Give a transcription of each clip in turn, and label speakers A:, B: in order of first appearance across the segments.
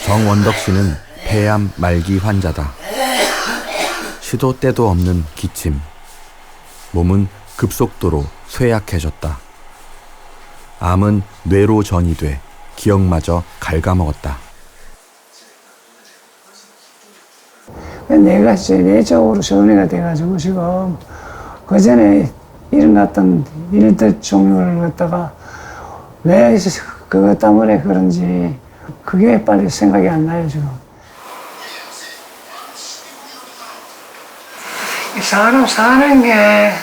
A: 정원덕 씨는 폐암 말기 환자다. 시도 때도 없는 기침. 몸은 급속도로 쇠약해졌다. 암은 뇌로 전이돼 기억마저 갉아먹었다.
B: 내가 뇌적으로 전이가 돼가지고 지금 그 전에 일어났던 이런 종류를 갖다가 왜 그것 때문에 그런지 그게 빨리 생각이 안 나요, 지금. 사람 사는 게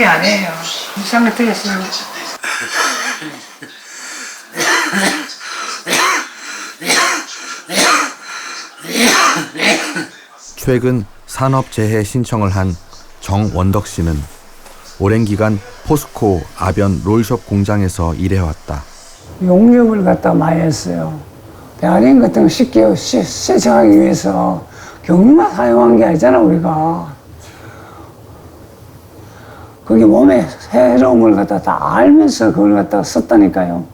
B: 아니에요. 이 상태에서.
A: 최근 산업재해 신청을 한 정원덕 씨는 오랜 기간 포스코 아변 롤숍 공장에서 일해왔다.
B: 용접을 갖다 많이 했어요. 대한민국 같은 거 쉽게 세척하기 위해서 경유만 사용한 게 아니잖아, 우리가. 그게 몸에 해로운 걸 갖다 다 알면서 그걸 갖다 썼다니까요.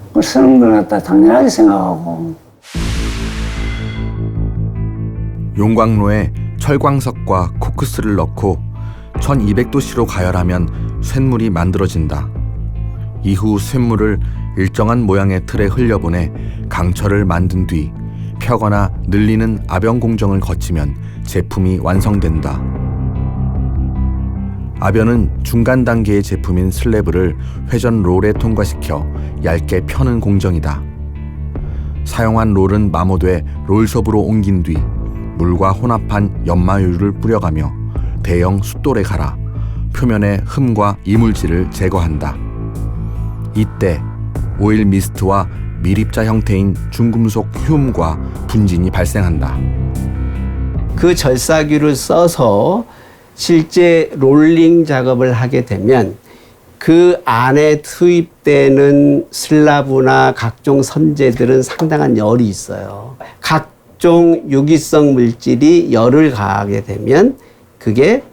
B: 그걸 쓰는 걸 갖다 당연하게 생각하고.
A: 용광로에 철광석과 코크스를 넣고 1200도씨로 가열하면 쇳물이 만들어진다. 이후 쇳물을 일정한 모양의 틀에 흘려보내 강철을 만든 뒤 펴거나 늘리는 아변 공정을 거치면 제품이 완성된다. 아변은 중간 단계의 제품인 슬래브를 회전 롤에 통과시켜 얇게 펴는 공정이다. 사용한 롤은 마모돼 롤숍으로 옮긴 뒤 물과 혼합한 연마유를 뿌려가며 대형 숫돌에 갈아 표면의 흠과 이물질을 제거한다. 이때 오일 미스트와 밀입자 형태인 중금속 휴음과 분진이 발생한다.
C: 그 절삭유를 써서 실제 롤링 작업을 하게 되면 그 안에 투입되는 슬라브나 각종 선재들은 상당한 열이 있어요. 각종 유기성 물질이 열을 가하게 되면 그게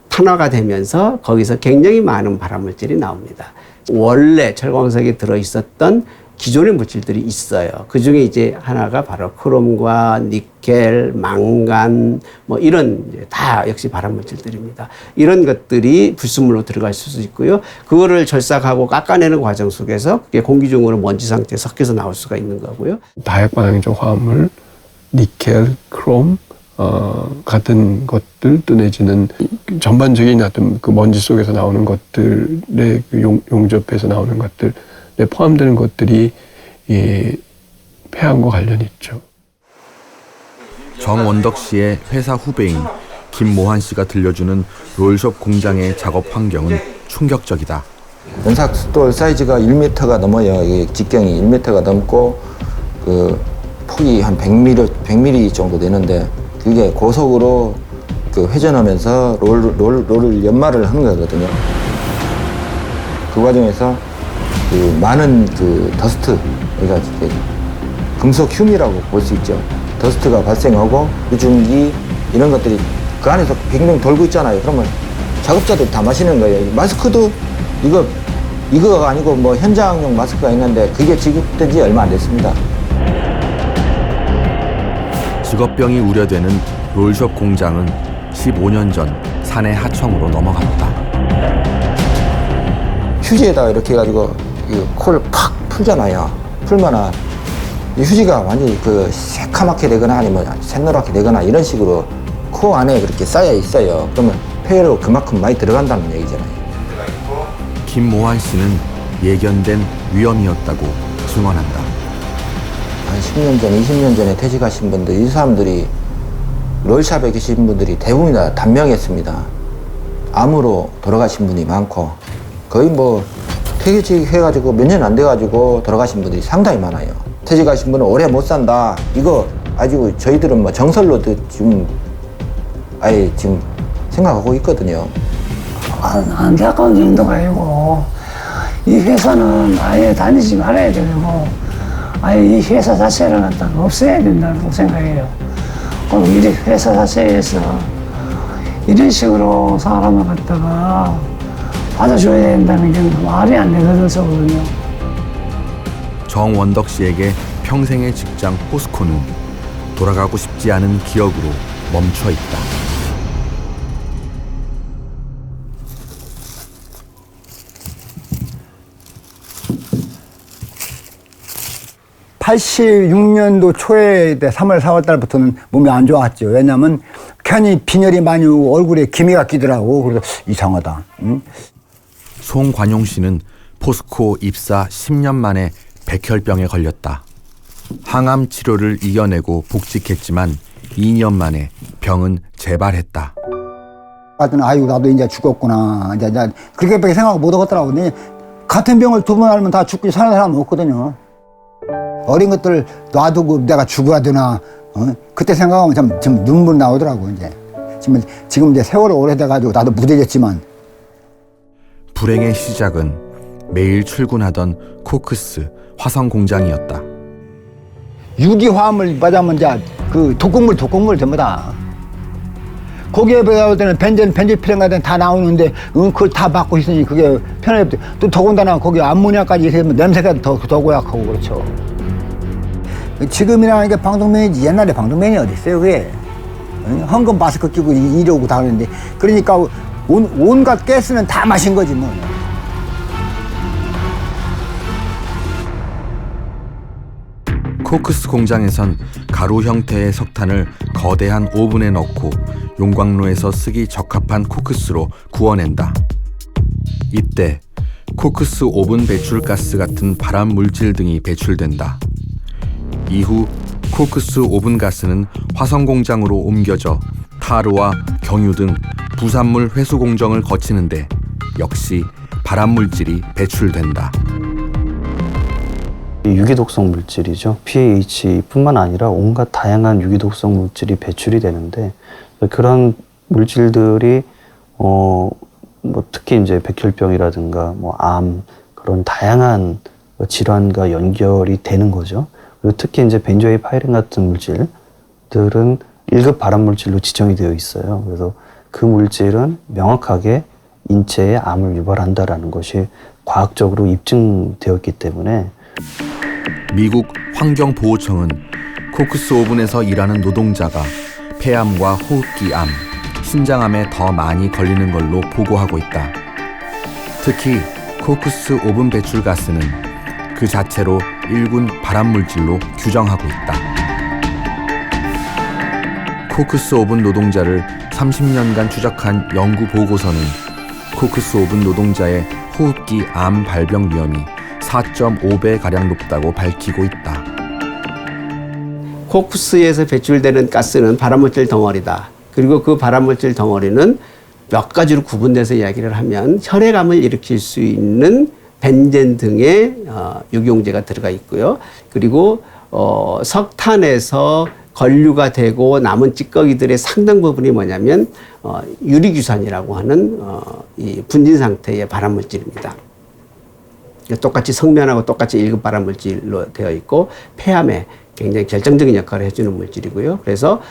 C: 탄화가 되면서 거기서 굉장히 많은 발암물질이 나옵니다. 원래 철광석에 들어있었던 기존의 물질들이 있어요. 그 중에 이제 하나가 바로 크롬과 니켈, 망간, 뭐 이런 다 역시 발암물질들입니다. 이런 것들이 불순물로 들어갈 수도 있고요. 그거를 절삭하고 깎아내는 과정 속에서 그게 공기 중으로 먼지 상태에 섞여서 나올 수가 있는 거고요.
D: 다핵반응적 화합물, 니켈, 크롬, 같은 것들 또 내지는 전반적인 어떤 그 먼지 속에서 나오는 것들의 그 용접해서 나오는 것들에 포함되는 것들이 이 폐암과 관련이 있죠.
A: 정원덕 씨의 회사 후배인 김모한 씨가 들려주는 롤숍 공장의 작업 환경은 충격적이다.
E: 연삭 숫돌 사이즈가 1m가 넘어요. 이게 직경이 1m가 넘고 그 폭이 한 100mm 정도 되는데 그게 고속으로 그 회전하면서 롤을 연마를 하는 거거든요. 그 과정에서 그 많은 그 더스트, 그러니까 금속 흉이라고 볼 수 있죠. 더스트가 발생하고 유증기 이런 것들이 그 안에서 빙빙 돌고 있잖아요. 그러면 작업자들이 다 마시는 거예요. 마스크도 이거가 아니고 뭐 현장용 마스크가 있는데 그게 지급된 지 얼마 안 됐습니다.
A: 직업병이 우려되는 롤숍 공장은 15년 전 사내 하청으로 넘어갔다.
E: 휴지에다가 이렇게 해가지고 코를 팍 풀잖아요. 풀면은 이 휴지가 완전히 그 새카맣게 되거나 아니면 샛노랗게 되거나 이런 식으로 코 안에 그렇게 쌓여 있어요. 그러면 폐로 그만큼 많이 들어간다는 얘기잖아요.
A: 김모한 씨는 예견된 위험이었다고 증언한다.
E: 한 10년 전, 20년 전에 퇴직하신 분들, 이 사람들이 롤샵에 계신 분들이 대부분 다 단명했습니다. 암으로 돌아가신 분이 많고 거의 뭐 퇴직해가지고 몇 년 안 돼가지고 돌아가신 분들이 상당히 많아요. 퇴직하신 분은 오래 못 산다. 이거 아주 저희들은 뭐 정설로 지금 아예 지금 생각하고 있거든요.
B: 안타까운 정도가 아니고 이 회사는 아예 다니지 말아야 되고 아예 이 회사 자체를 갖다가 없애야 된다고 생각해요. 그럼 이 회사 자체에서 이런 식으로 사람을 갖다가 받아줘야 된다는 게 말이 안 되거든요.
A: 정원덕 씨에게 평생의 직장 포스코는 돌아가고 싶지 않은 기억으로 멈춰 있다.
F: (86년도) 초에 3월 4월 달부터는 몸이 안 좋았죠. 왜냐하면 괜히 빈혈이 많이 오고 얼굴에 기미가 끼더라고. 그래서 이상하다. 응?
A: 송관용 씨는 포스코 입사 10년 만에 백혈병에 걸렸다. 항암 치료를 이겨내고 복직했지만 2년 만에 병은 재발했다.
F: 하여튼 아이고 나도 이제 죽었구나. 이제 그렇게밖에 생각 못 하겠더라고. 근데 같은 병을 2번 앓으면 다 죽고 사는 사람은 없거든요. 어린 것들 놔두고 내가 죽어야 되나, 그때 생각하면 좀 눈물 나오더라고. 이제 지금 이제 세월이 오래돼가지고 나도 무뎌졌지만.
A: 불행의 시작은 매일 출근하던 코크스 화성 공장이었다.
F: 유기화합을 맞으면 이제 그 독극물 전부 다. 거기에 배울 때는 벤젠 필름같은 다 나오는데 그걸 다 막고 있으니 그게 편하게 또 더군다나 거기 암모니아까지 있으면 냄새가 더 고약하고 그렇죠. 지금이랑 이게 방독면이지 옛날에 방독면이 어디 있어요 그게. 헌금 마스크 끼고 이러고 다 하는데 그러니까 온갖 가스는 다 마신 거지 뭐.
A: 코크스 공장에선 가루 형태의 석탄을 거대한 오븐에 넣고 용광로에서 쓰기 적합한 코크스로 구워낸다. 이때 코크스 오븐 배출가스 같은 발암 물질 등이 배출된다. 이후 코크스 오븐 가스는 화성 공장으로 옮겨져 타르와 경유 등 부산물 회수 공정을 거치는데 역시 발암 물질이 배출된다.
G: 유기독성 물질이죠. PAH뿐만 아니라 온갖 다양한 유기독성 물질이 배출이 되는데 그런 물질들이 뭐 특히 이제 백혈병이라든가 뭐 암 그런 다양한 질환과 연결이 되는 거죠. 그리고 특히 이제 벤조에이파이린 같은 물질들은 1급 발암 물질로 지정이 되어 있어요. 그래서 그 물질은 명확하게 인체에 암을 유발한다라는 것이 과학적으로 입증되었기 때문에.
A: 미국 환경보호청은 코크스 오븐에서 일하는 노동자가 폐암과 호흡기 암, 신장암에 더 많이 걸리는 걸로 보고하고 있다. 특히 코크스 오븐 배출 가스는 그 자체로 1군 발암물질로 규정하고 있다. 코크스 오븐 노동자를 30년간 추적한 연구 보고서는 코크스 오븐 노동자의 호흡기 암 발병 위험이 4.5배가량 높다고 밝히고 있다.
C: 코크스에서 배출되는 가스는 발암물질 덩어리다. 그리고 그 발암물질 덩어리는 몇 가지로 구분돼서 이야기를 하면 혈액암을 일으킬 수 있는 벤젠 등의 유기용제가 들어가 있고요. 그리고 석탄에서 건류가 되고 남은 찌꺼기들의 상당 부분이 뭐냐면 유리규산이라고 하는 이 분진 상태의 발암물질입니다. 똑같이 성면하고 똑같이 1급 발암물질로 되어 있고 폐암에 굉장히 결정적인 역할을 해주는 물질이고요. 그래서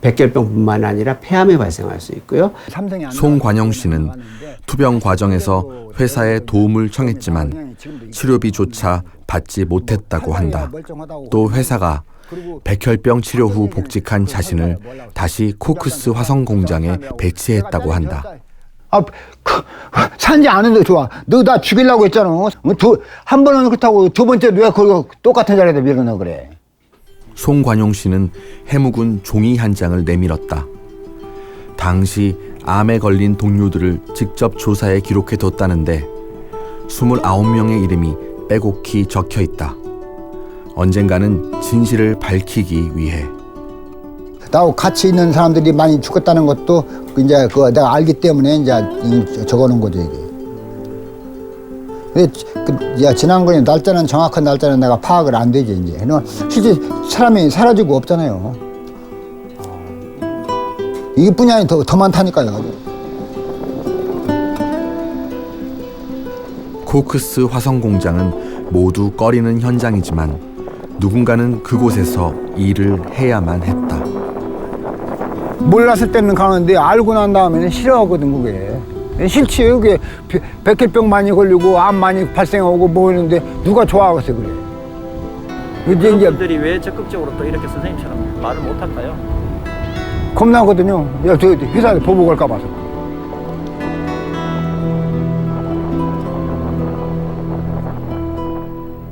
C: 백혈병뿐만 아니라 폐암이 발생할 수 있고요.
A: 송관영 씨는 투병 과정에서 회사에 도움을 청했지만 치료비조차 받지 못했다고 한다. 또 회사가 백혈병 치료 후 복직한 자신을 다시 코크스 화성 공장에 배치했다고 한다.
F: 산지 않은데 좋아. 너 나 죽이려고 했잖아. 한 번은 그렇다고 두 번째 왜 거기 똑같은 자리에다 밀어넣어 그래.
A: 송관용 씨는 해묵은 종이 한 장을 내밀었다. 당시 암에 걸린 동료들을 직접 조사해 기록해 뒀다는데 29명의 이름이 빼곡히 적혀 있다. 언젠가는 진실을 밝히기 위해.
F: 나하고 같이 있는 사람들이 많이 죽었다는 것도 이제 그거 내가 알기 때문에 이제 적어놓은 거죠 이게. 근데 지난번에 날짜는 정확한 날짜는 내가 파악을 안 되지 이제. 실제 사람이 사라지고 없잖아요. 이뿐이 아니라 더 많다니까요.
A: 코크스 화성 공장은 모두 꺼리는 현장이지만 누군가는 그곳에서 일을 해야만 했다.
F: 몰랐을 때는 가는데 알고 난 다음에는 싫어하거든 그게. 싫지. 그게 백혈병 많이 걸리고 암 많이 발생하고 뭐 이러는데 누가 좋아하겠어 그래.
H: 그런 분들이 왜 적극적으로 또 이렇게 선생님처럼 말을 못할까요?
F: 겁나거든요. 야, 저 회사에 보복 할까 봐서.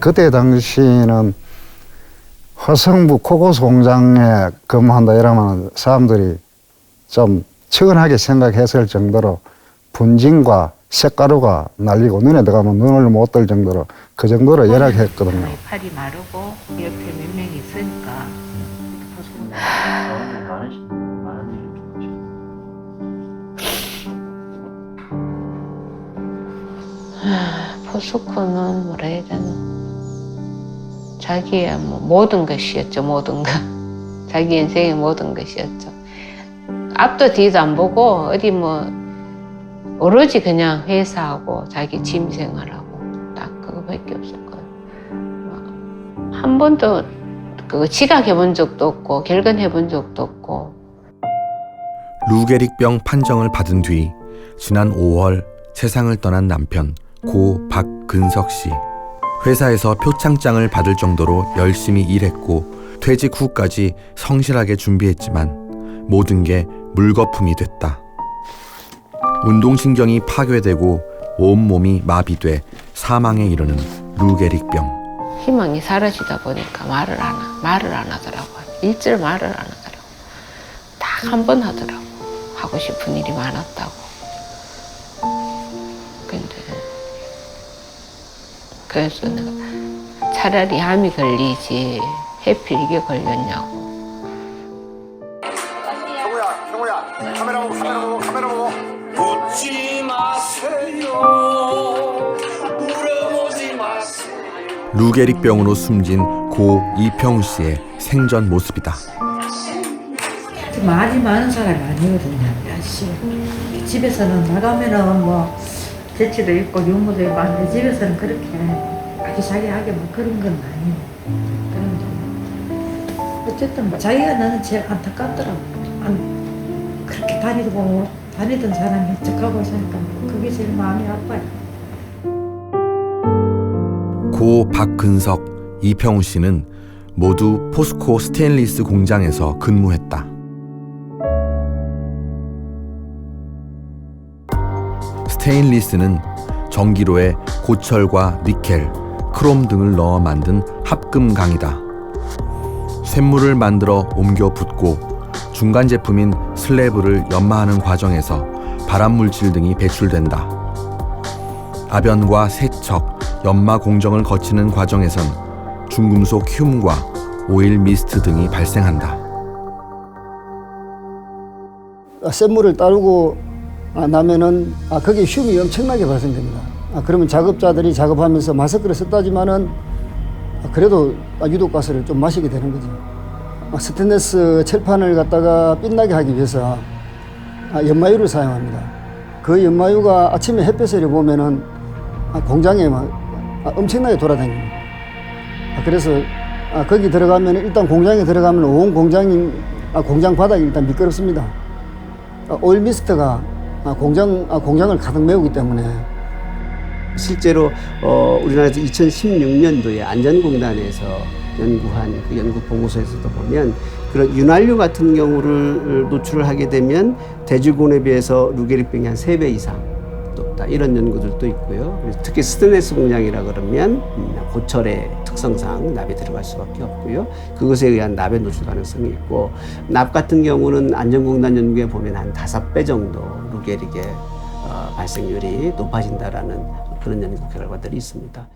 I: 그때 당시에는 화성부 코코스 공장에 근무한다 이러면 사람들이 좀 측은하게 생각했을 정도로 분진과 색가루가 날리고 눈에 들어가면 눈을 못 뜰 정도로 그 정도로 열악했거든요.
J: 팔이 마르고 옆에 몇 명이 있으니까 포스코는 뭐라 해야 되나 자기의 모든 것이었죠. 모든 것 자기 인생의 모든 것이었죠. 앞도 뒤도 안 보고 어디 오로지 그냥 회사하고 자기 취미생활하고 딱 그거밖에 없었거든요. 한 번도 그거 지각해본 적도 없고 결근해본 적도 없고.
A: 루게릭병 판정을 받은 뒤 지난 5월 세상을 떠난 남편 고 박근석 씨. 회사에서 표창장을 받을 정도로 열심히 일했고 퇴직 후까지 성실하게 준비했지만 모든 게 물거품이 됐다. 운동신경이 파괴되고 온몸이 마비돼 사망에 이르는 루게릭병.
J: 희망이 사라지다 보니까 말을 안 하더라고요. 일절 말을 안 하더라고요. 딱 한 번 하더라고요. 하고 싶은 일이 많았다고. 근데 그래서 내가 차라리 암이 걸리지 해필 이게 걸렸냐고.
F: 형우야, 카메라 보고.
K: 웃지 마세요. 물어보지 마세요.
A: 루게릭병으로 숨진 고 이평우 씨의 생전 모습이다.
L: 말이 많은 사람이 아니거든요. 집에서는 나가면은 재치도 있고 유머도 있고 하는데 집에서는 그렇게 아기자기하게 그런 건 아니에요. 그런데 어쨌든 자기가 나는 제일 안타깝더라고. 그렇게 다니던 사람이 적하고 있으니까 그게 제일 마음이 아파요.
A: 고 박근석, 이평우 씨는 모두 포스코 스테인리스 공장에서 근무했다. 스테인리스는 전기로에 고철과 니켈, 크롬 등을 넣어 만든 합금강이다. 쇳물을 만들어 옮겨 붓고 중간 제품인 슬래브를 연마하는 과정에서 발암물질 등이 배출된다. 아변과 세척, 연마 공정을 거치는 과정에선 중금속 흉과 오일 미스트 등이 발생한다.
F: 쇳물을 따르고 나면은 거기에 흉이 엄청나게 발생됩니다. 그러면 작업자들이 작업하면서 마스크를 썼다지만은 그래도 유독가스를 좀 마시게 되는 거죠. 스테인리스 철판을 갖다가 빛나게 하기 위해서 연마유를 사용합니다. 그 연마유가 아침에 햇볕을 보면은 공장에 엄청나게 돌아다닙니다. 그래서 거기 들어가면 일단 공장에 들어가면 온 공장 바닥이 일단 미끄럽습니다. 오일 미스트가 공장을 가득 메우기 때문에.
C: 실제로 우리나라에서 2016년도에 안전공단에서 연구한 그 연구 보고서에서도 보면 그런 윤활유 같은 경우를 노출을 하게 되면 돼지곤에 비해서 루게릭병이 한 3배 이상 높다 이런 연구들도 있고요. 특히 스테인리스 공장이라 그러면 고철의 특성상 납이 들어갈 수밖에 없고요. 그것에 의한 납의 노출 가능성이 있고 납 같은 경우는 안전공단 연구에 보면 한 5배 정도 루게릭의 발생률이 높아진다라는 그런 연구 결과들이 있습니다.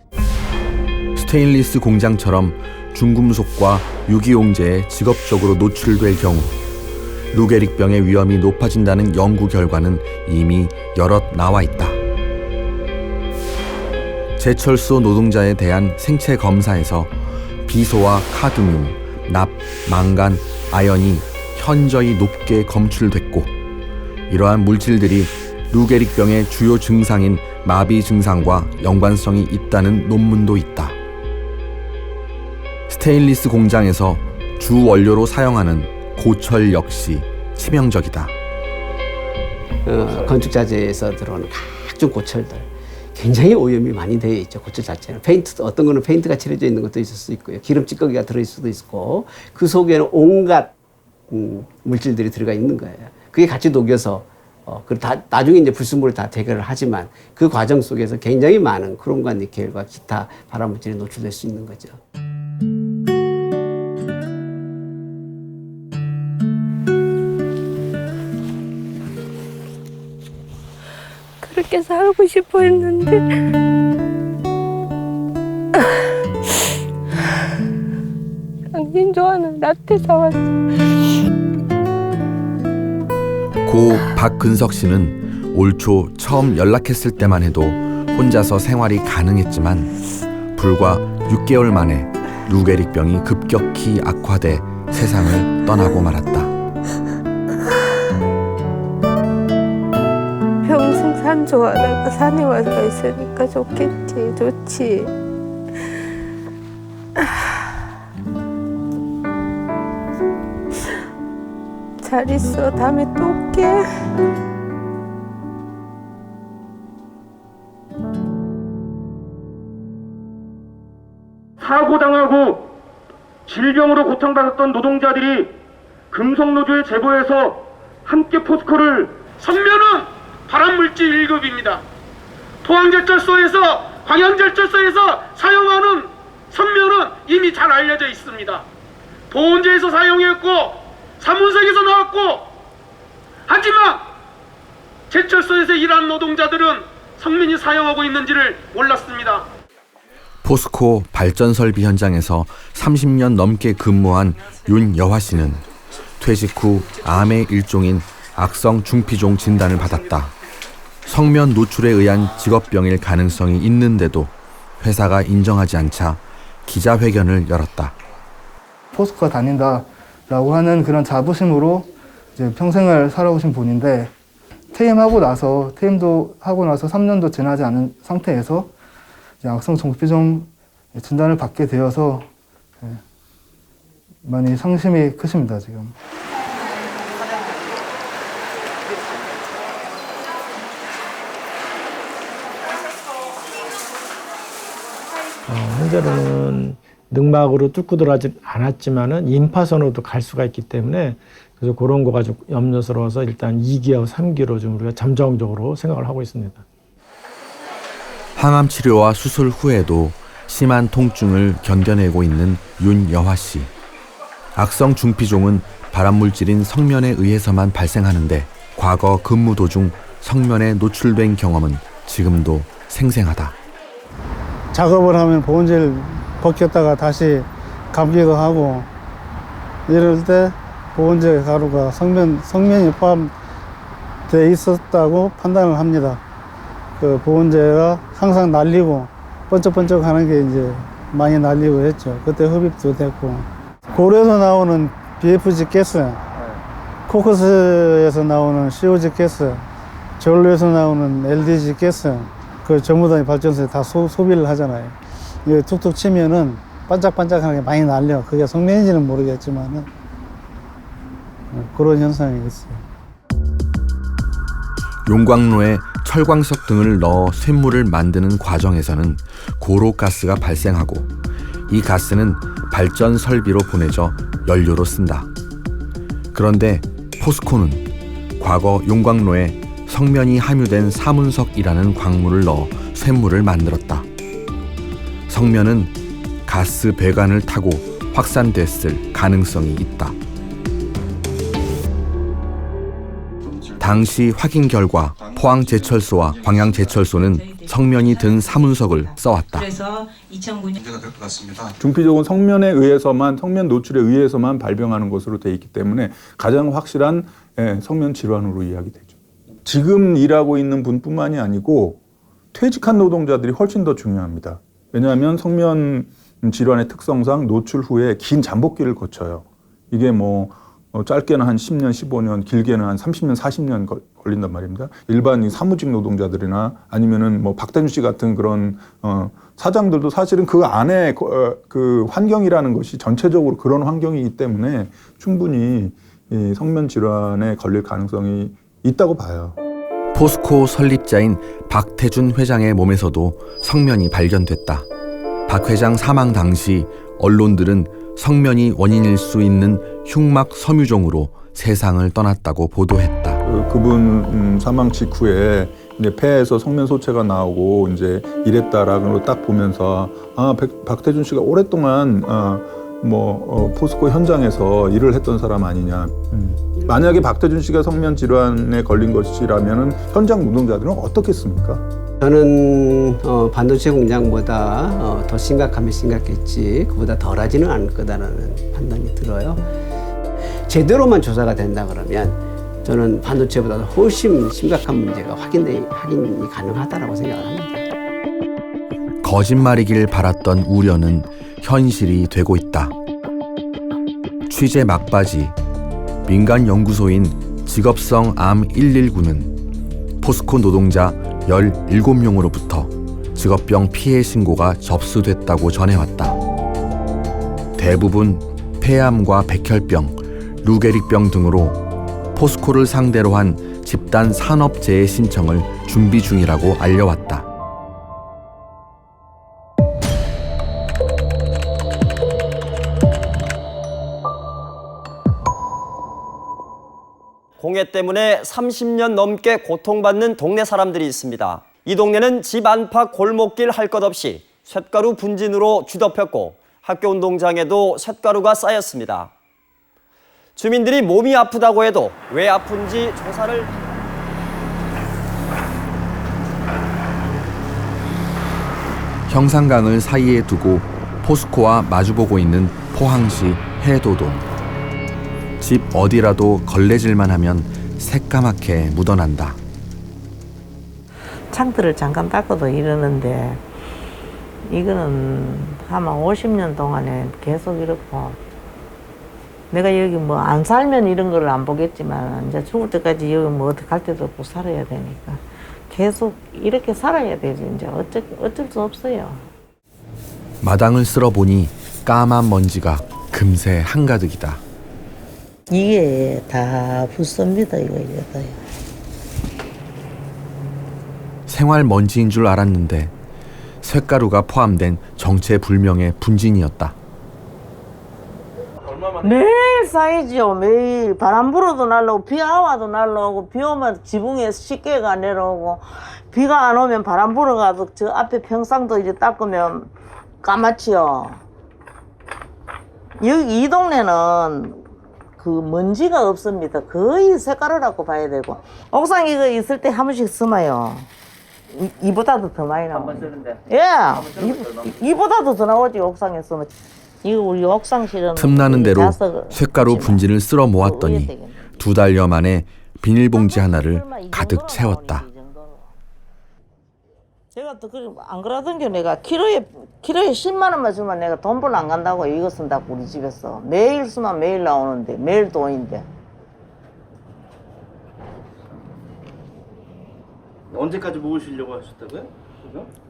A: 스테인리스 공장처럼 중금속과 유기용제에 직업적으로 노출될 경우 루게릭병의 위험이 높아진다는 연구 결과는 이미 여럿 나와 있다. 제철소 노동자에 대한 생체 검사에서 비소와 카드뮴, 납, 망간, 아연이 현저히 높게 검출됐고 이러한 물질들이 루게릭병의 주요 증상인 마비 증상과 연관성이 있다는 논문도 있다. 스테인리스 공장에서 주 원료로 사용하는 고철 역시 치명적이다.
C: 건축자재에서 들어오는 각종 고철들 굉장히 오염이 많이 되어 있죠. 고철 자체는 페인트, 어떤 거는 페인트가 칠해져 있는 것도 있을 수 있고요. 기름 찌꺼기가 들어있을 수도 있고 그 속에는 온갖 물질들이 들어가 있는 거예요. 그게 같이 녹여서 나중에 이제 불순물을 다 대결을 하지만 그 과정 속에서 굉장히 많은 크롬과 니켈과 기타 발암물질이 노출될 수 있는 거죠.
J: 그렇게 살고 싶어 했는데 당신 좋아하는 라떼 사왔어.
A: 고 박근석 씨는 올 초 처음 연락했을 때만 해도 혼자서 생활이 가능했지만 불과 6개월 만에 루게릭병이 급격히 악화돼 세상을 떠나고 말았다.
J: 평생 산 좋아하다가 산에 와서 있으니까 좋겠지. 좋지. 잘 있어. 다음에 또 올게.
M: 사고당하고 질병으로 고통받았던 노동자들이 금속노조에 제보해서 함께 포스코를 성면은 발암물질 1급입니다. 포항제철소에서 광양제철소에서 사용하는 성면은 이미 잘 알려져 있습니다. 보온재에서 사용했고 사문석에서 나왔고 하지만 제철소에서 일하는 노동자들은 성면이 사용하고 있는지를 몰랐습니다.
A: 포스코 발전 설비 현장에서 30년 넘게 근무한 윤여화 씨는 퇴직 후 암의 일종인 악성 중피종 진단을 받았다. 성면 노출에 의한 직업병일 가능성이 있는데도 회사가 인정하지 않자 기자회견을 열었다.
N: 포스코가 다닌다라고 하는 그런 자부심으로 이제 평생을 살아오신 분인데 퇴임도 하고 나서 3년도 지나지 않은 상태에서 이제 악성 중피종 진단을 받게 되어서 많이 상심이 크십니다, 지금.
O: 현재로는 늑막으로 뚫고 들어가지 않았지만은 임파선으로도 갈 수가 있기 때문에 그래서 그런 거 가지고 염려스러워서 일단 2기하고 3기로 좀 우리가 잠정적으로 생각을 하고 있습니다.
A: 항암 치료와 수술 후에도 심한 통증을 견뎌내고 있는 윤여화 씨. 악성 중피종은 발암물질인 성면에 의해서만 발생하는데 과거 근무 도중 성면에 노출된 경험은 지금도 생생하다.
N: 작업을 하면 보온재를 벗겼다가 다시 감기가 하고 이럴 때 보온재 가루가 성면이 포함되어 있었다고 판단을 합니다. 그 보온재가 항상 날리고 번쩍번쩍하는 게 이제 많이 날리고 했죠. 그때 흡입도 됐고 고래에서 나오는 BFG 가스, 코크스에서 나오는 COG 가스, 전류에서 나오는 LDG 가스 그 전부 다 발전소에 다 소비를 하잖아요. 이게 툭툭 치면은 반짝반짝하게 많이 날려. 그게 성면인지는 모르겠지만은 그런 현상이 있어요.
A: 용광로에 철광석 등을 넣어 쇳물을 만드는 과정에서는 고로가스가 발생하고 이 가스는 발전 설비로 보내져 연료로 쓴다. 그런데 포스코는 과거 용광로에 성면이 함유된 사문석이라는 광물을 넣어 쇳물을 만들었다. 성면은 가스 배관을 타고 확산됐을 가능성이 있다. 당시 확인 결과 포항제철소와 광양제철소는 성면이 든 사문석을 써왔다.
P: 그래서 2009년 문제가 될 것 같습니다.
Q: 중피종은 성면에 의해서만, 성면 노출에 의해서만 발병하는 것으로 되어 있기 때문에 가장 확실한 성면 질환으로 이해하게 되죠. 지금 일하고 있는 분뿐만이 아니고 퇴직한 노동자들이 훨씬 더 중요합니다. 왜냐하면 성면 질환의 특성상 노출 후에 긴 잠복기를 거쳐요. 이게 짧게는 한 10년, 15년, 길게는 한 30년, 40년 걸린단 말입니다. 일반 사무직 노동자들이나 아니면은 뭐 박대준 씨 같은 그런 사장들도 사실은 그 안에 그 환경이라는 것이 전체적으로 그런 환경이기 때문에 충분히 이 성면 질환에 걸릴 가능성이 있다고 봐요.
A: 포스코 설립자인 박태준 회장의 몸에서도 성면이 발견됐다. 박 회장 사망 당시 언론들은 성면이 원인일 수 있는 흉막 섬유종으로 세상을 떠났다고 보도했다.
Q: 그분 사망 직후에 이제 폐에서 성면 소체가 나오고 이제 이랬다라는 걸 딱 보면서 박태준 씨가 오랫동안 포스코 현장에서 일을 했던 사람 아니냐. 만약에 박태준 씨가 성면 질환에 걸린 것이라면은 현장 노동자들은 어떻겠습니까?
C: 저는 반도체 공장보다 더 심각하면 심각했지 그보다 덜하지는 않을 거다라는 판단이 들어요. 제대로만 조사가 된다 그러면 저는 반도체보다 훨씬 심각한 문제가 확인이 가능하다라고 생각을 합니다.
A: 거짓말이길 바랐던 우려는 현실이 되고 있다. 취재 막바지 민간 연구소인 직업성 암 119는 포스코 노동자 17명으로부터 직업병 피해 신고가 접수됐다고 전해왔다. 대부분 폐암과 백혈병, 루게릭병 등으로 포스코를 상대로 한 집단 산업재해 신청을 준비 중이라고 알려왔다.
R: 공해 때문에 30년 넘게 고통받는 동네 사람들이 있습니다. 이 동네는 집 안팎 골목길 할 것 없이 쇳가루 분진으로 뒤덮였고 학교 운동장에도 쇳가루가 쌓였습니다. 주민들이 몸이 아프다고 해도 왜 아픈지 조사를
A: 형산강을 사이에 두고 포스코와 마주보고 있는 포항시 해도동. 집 어디라도 걸레질만 하면 새까맣게 묻어난다.
S: 창틀을 잠깐 닦아도 이러는데 이거는 아마 50년 동안에 계속 이렇고 내가 여기 뭐 안 살면 이런 걸 안 보겠지만 이제 죽을 때까지 여기 뭐 어떻게 갈 데도 없고 살아야 되니까 계속 이렇게 살아야 되지 이제 어쩔 수 없어요.
A: 마당을 쓸어보니 까만 먼지가 금세 한가득이다.
S: 이게 다 붓습니다 이거 이래서요.
A: 생활 먼지인 줄 알았는데 쇳가루가 포함된 정체불명의 분진이었다.
S: 매일 쌓이죠. 매일 바람 불어도 날라오고 비 와도 날라오고 비 오면 지붕에湿気가 내려오고 비가 안 오면 바람 불어가도 저 앞에 평상도 이제 닦으면 까맣지요. 여기 이 동네는 그 먼지가 없습니다. 거의 쇳가루라고 봐야 되고 옥상 이거 있을 때 한 번씩 sm어요. 이보다도 더 많이 나와요. 예, 이보다도 더 나오지 옥상에서. 이거 우리 옥상실은
A: 틈나는 대로 쇳가루 분진을 쓸어 모았더니 2달여 만에 비닐봉지 하나를 가득 채웠다.
S: 제가 또 안 그러던 게 내가 키로에 10만 원만 주면 내가 돈 벌러 안 간다고 이거 쓴다고 우리 집에서 매일 쓰면 매일 나오는데 매일 돈인데.
H: 언제까지 모으시려고 하셨다고요?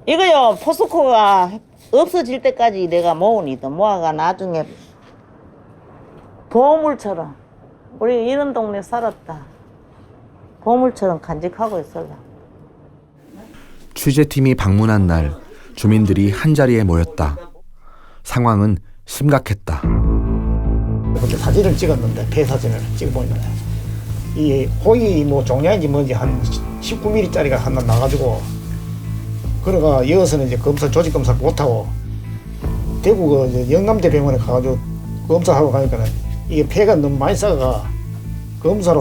S: 이거요 포스코가 없어질 때까지 내가 모으니다. 모아가 나중에 보물처럼 우리 이런 동네 살았다. 보물처럼 간직하고 있어요.
A: 취재팀이 방문한 날 주민들이 한자리에 모였다. 상황은 심각했다.
T: 근데 사진을 찍었는데 폐 사진을 찍어보니까 이 호이 뭐 종양인지 뭔지 한 19mm짜리가 하나 나가지고 그러가 이어서는 이제 검사 조직 검사를 못하고 대구 그 이제 영남대병원에 가가지고 검사하러 가니까는 이게 폐가 너무 많이 쌓아가 검사를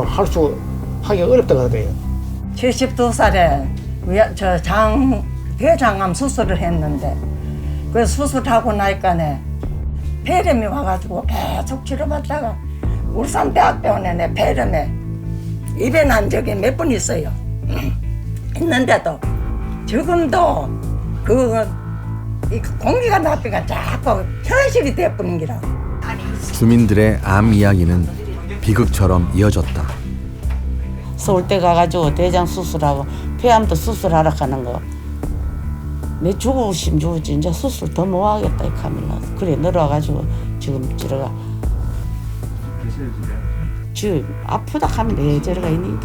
T: 하기 어렵다고 하더래요.
L: 72살에 대장암 수술을 했는데 그 수술하고 나니까네 폐렴이 와가지고 계속 치료받다가 울산대학병원에 내 폐렴에 입원한 적이 몇 번 있어요. 있는데도 지금도 그 공기가 나쁘니까 자꾸 현실이 돼버린 기라.
A: 주민들의 암 이야기는 비극처럼 이어졌다.
U: 서울대 가가지고 대장 수술하고 폐암도 수술하러 가는 거. 내 죽으시면 죽었지 이제 수술 더 못 하겠다 이 카밀라. 그래 늘어가지고 지금 저러가. 지금 아프다 하면 내 저러가 있니?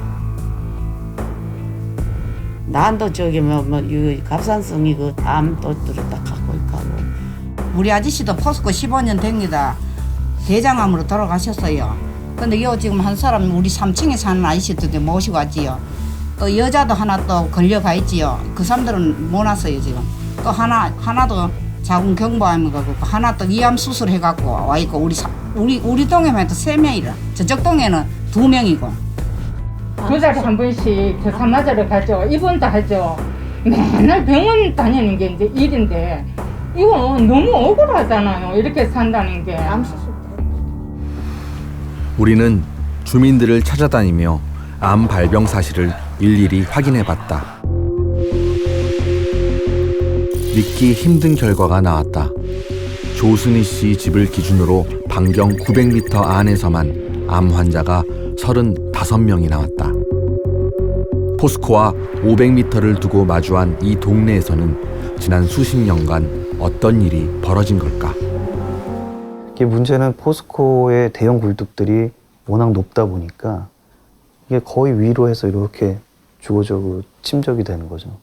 U: 난도 저기 이 갑상선이 그 암도 딱 갖고 있고.
V: 우리 아저씨도 포스코 15년 됩니다. 대장암으로 돌아가셨어요. 근데 요 지금 한 사람 우리 3층에 사는 아저씨도 모시고 왔지요. 또 여자도 하나 또 걸려가 있지요. 그 사람들은 못 왔어요 지금. 또 하나도 자궁 경부암이 가고 하나 또 이암 수술 해갖고 와 있고 우리 동에만 또 3명이라. 저쪽 동에는 2명이고.
W: 두 달에 한 번씩 저 산마저를 가죠. 입원도 하죠. 맨날 병원 다니는 게 이제 일인데 이거 너무 억울하잖아요. 이렇게 산다는 게.
A: 우리는 주민들을 찾아다니며 암 발병 사실을 일일이 확인해봤다. 믿기 힘든 결과가 나왔다. 조순희 씨 집을 기준으로 반경 900m 안에서만 암 환자가 35명이 나왔다. 포스코와 500m를 두고 마주한 이 동네에서는 지난 수십 년간 어떤 일이 벌어진 걸까?
G: 이게 문제는 포스코의 대형 굴뚝들이 워낙 높다 보니까 이게 거의 위로 해서 이렇게 주거적으로 침적이 되는 거죠.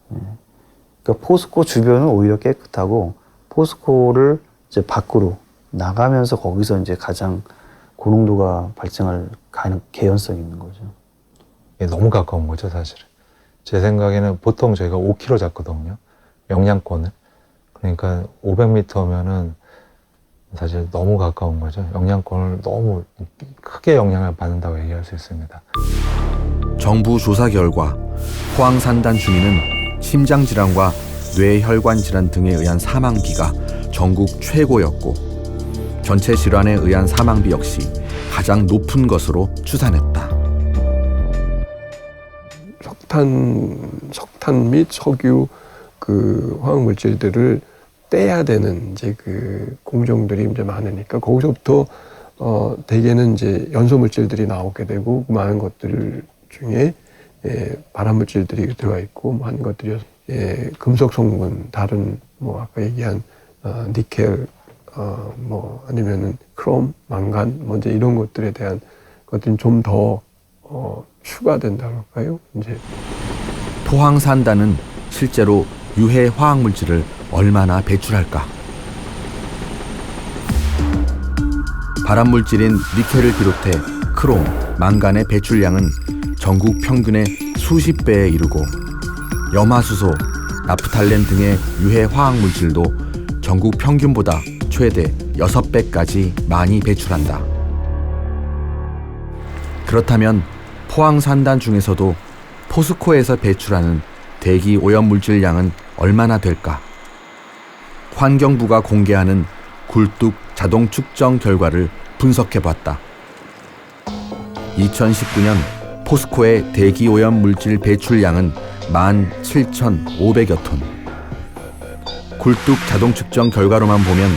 G: 그러니까 포스코 주변은 오히려 깨끗하고 포스코를 이제 밖으로 나가면서 거기서 이제 가장 고농도가 발생할 개연성이 있는 거죠.
X: 너무 가까운 거죠, 사실은. 제 생각에는 보통 저희가 5km 잡거든요. 영양권을. 그러니까 500m면은 사실 너무 가까운 거죠. 영양권을 너무 크게 영향을 받는다고 얘기할 수 있습니다.
A: 정부 조사 결과 포항산단 주민은 심장질환과 뇌혈관 질환 등에 의한 사망비가 전국 최고였고 전체 질환에 의한 사망비 역시 가장 높은 것으로 추산했다.
D: 석탄 및 석유 그 화학 물질들을 떼야 되는 이제 그 공정들이 이제 많으니까 거기서부터 대개는 이제 연소 물질들이 나오게 되고 많은 것들 중에 발암 물질들이 들어가 있고 많은 것들이 금속 성분 다른 뭐 아까 얘기한 니켈 뭐 아니면은 크롬, 망간 뭐 이제 이런 것들에 대한 것들이 좀 더 추가된다고 할까요? 이제
A: 포항산단은 실제로 유해 화학 물질을 얼마나 배출할까? 발암 물질인 니켈을 비롯해 크롬, 망간의 배출량은 전국 평균의 수십 배에 이르고 염화수소, 나프탈렌 등의 유해 화학 물질도 전국 평균보다 최대 6배까지 많이 배출한다. 그렇다면 포항산단 중에서도 포스코에서 배출하는 대기 오염 물질량은 얼마나 될까? 환경부가 공개하는 굴뚝 자동 측정 결과를 분석해봤다. 2019년 포스코의 대기 오염 물질 배출량은 17,500여 톤. 굴뚝 자동 측정 결과로만 보면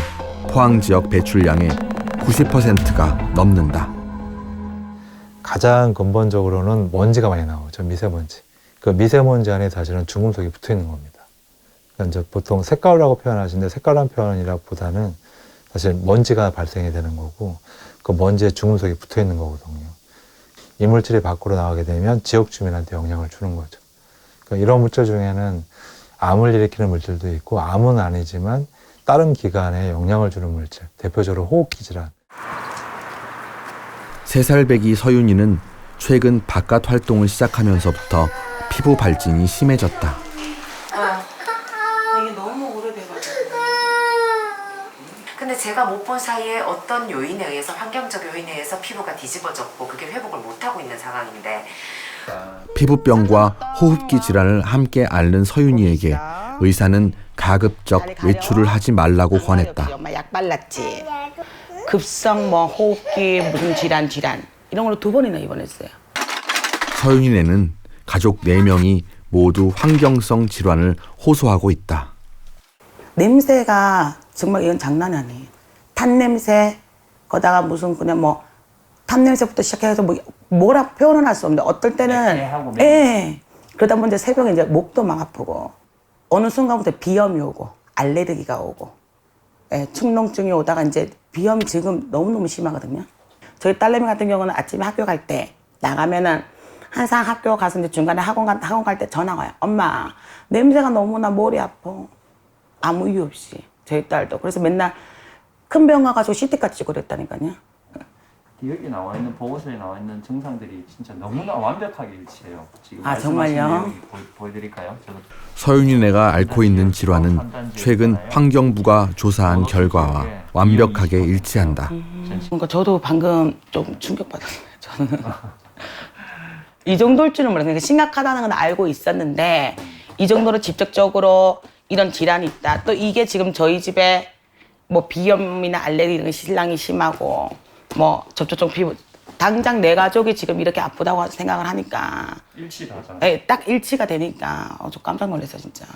A: 포항 지역 배출량의 90%가 넘는다.
X: 가장 근본적으로는 먼지가 많이 나오죠. 미세먼지. 그 미세먼지 안에 사실은 중금속이 붙어 있는 겁니다. 그러니까 이제 보통 색깔이라고 표현하시는데 색깔란 표현이라보다는 사실 먼지가 발생이 되는 거고 그 먼지에 중금속이 붙어 있는 거거든요. 이 물질이 밖으로 나가게 되면 지역 주민한테 영향을 주는 거죠. 그러니까 이런 물질 중에는 암을 일으키는 물질도 있고 암은 아니지만 다른 기관에 영향을 주는 물질, 대표적으로 호흡기 질환.
A: 3살배기 서윤이는 최근 바깥 활동을 시작하면서부터 피부 발진이 심해졌다.
Y: 이게 너무 오래돼가지고. 근데 제가 못 본 사이에 어떤 요인에 의해서 환경적 요인에 의해서 피부가 뒤집어졌고 그게 회복을 못하고 있는 상황인데
A: 피부병과 호흡기 질환을 함께 앓는 서윤이에게 의사는 가급적 외출을 하지 말라고 권했다.
Z: 엄마 약 발랐지. 급성 뭐 호흡기 무슨 질환 이런 걸로 2번이나 입원했어요.
A: 서윤이네는 가족 4명이 모두 환경성 질환을 호소하고 있다.
Z: 냄새가 정말 이건 장난이 아니에요. 탄 냄새, 거다가 무슨 그냥 뭐 탑냄새부터 시작해서 뭐라 표현은 할 수 없는데 어떨 때는 그러다 보니 이제 새벽에 이제 목도 막 아프고 어느 순간부터 비염이 오고 알레르기가 오고 축농증이 오다가 이제 비염이 지금 너무너무 심하거든요. 저희 딸내미 같은 경우는 아침에 학교 갈 때 나가면은 항상 학교 가서 이제 중간에 학원 갈 때 전화가 와요. 엄마 냄새가 너무나 머리 아파. 아무 이유 없이 저희 딸도. 그래서 맨날 큰 병 가가지고 CT까지 찍고 그랬다니까요.
H: 여기 나와 있는 보고서에 나와 있는 증상들이 진짜 너무나 완벽하게 일치해요. 지금
Z: 정말요?
H: 보여드릴까요?
A: 서윤이네가 앓고 있는 질환은 최근 환경부가 조사한 결과와 완벽하게 일치한다.
Z: 그러니까 저도 방금 좀 충격받았어요. 저는 이 정도일 줄은 몰랐어요. 심각하다는 건 알고 있었는데 이 정도로 직접적으로 이런 질환이 있다. 또 이게 지금 저희 집에 뭐 비염이나 알레르기 이런 신랑이 심하고 뭐 접촉성 피부 당장 내 가족이 지금 이렇게 아프다고 생각을 하니까
H: 일치가 하잖아요.
Z: 네, 딱 일치가 되니까 저 깜짝 놀랐어요 진짜.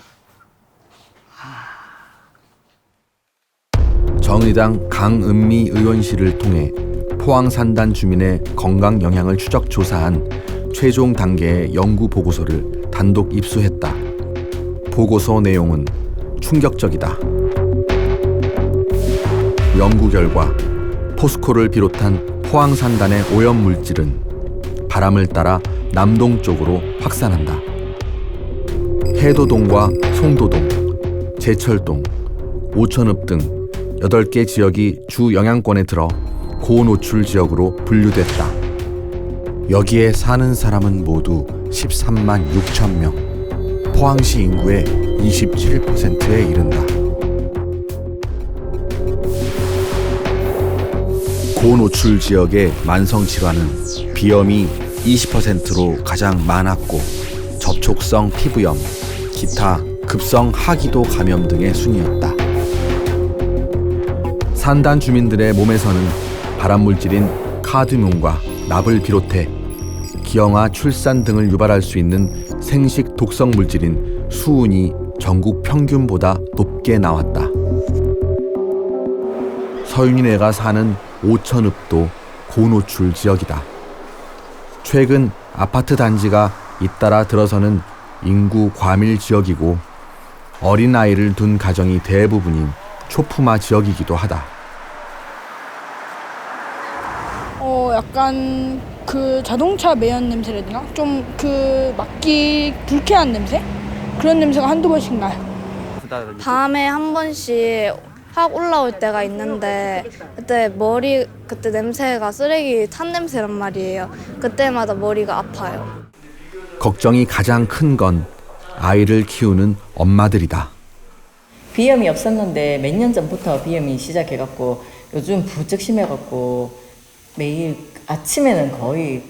A: 정의당 강은미 의원실을 통해 포항 산단 주민의 건강 영향을 추적 조사한 최종 단계의 연구 보고서를 단독 입수했다. 보고서 내용은 충격적이다. 연구 결과 포스코를 비롯한 포항 산단의 오염 물질은 바람을 따라 남동쪽으로 확산한다. 해도동과 송도동, 제철동, 오천읍 등 8개 지역이 주 영향권에 들어 고노출 지역으로 분류됐다. 여기에 사는 사람은 모두 13만 6천 명, 포항시 인구의 27%에 이른다. 고노출 지역의 만성 질환은 비염이 20%로 가장 많았고 접촉성 피부염, 기타 급성 하기도 감염 등의 순이었다. 산단 주민들의 몸에서는 발암물질인 카드뮴과 납을 비롯해 기형아 출산 등을 유발할 수 있는 생식 독성 물질인 수은이 전국 평균보다 높게 나왔다. 서윤이네가 사는 오천읍도 고노출 지역이다. 최근 아파트 단지가 잇따라 들어서는 인구 과밀 지역이고 어린아이를 둔 가정이 대부분인 초품화 지역이기도 하다.
B: 약간 그 자동차 매연 냄새라 해야 되나? 좀 그 막기 불쾌한 냄새? 그런 냄새가 한두 번씩 나요.
E: 밤에 한 번씩 확 올라올 때가 있는데 그때 그때 냄새가 쓰레기 탄 냄새란 말이에요. 그때마다 머리가 아파요.
A: 걱정이 가장 큰 건 아이를 키우는 엄마들이다.
F: 비염이 없었는데 몇 년 전부터 비염이 시작해갖고 요즘 부쩍 심해갖고 매일 아침에는 거의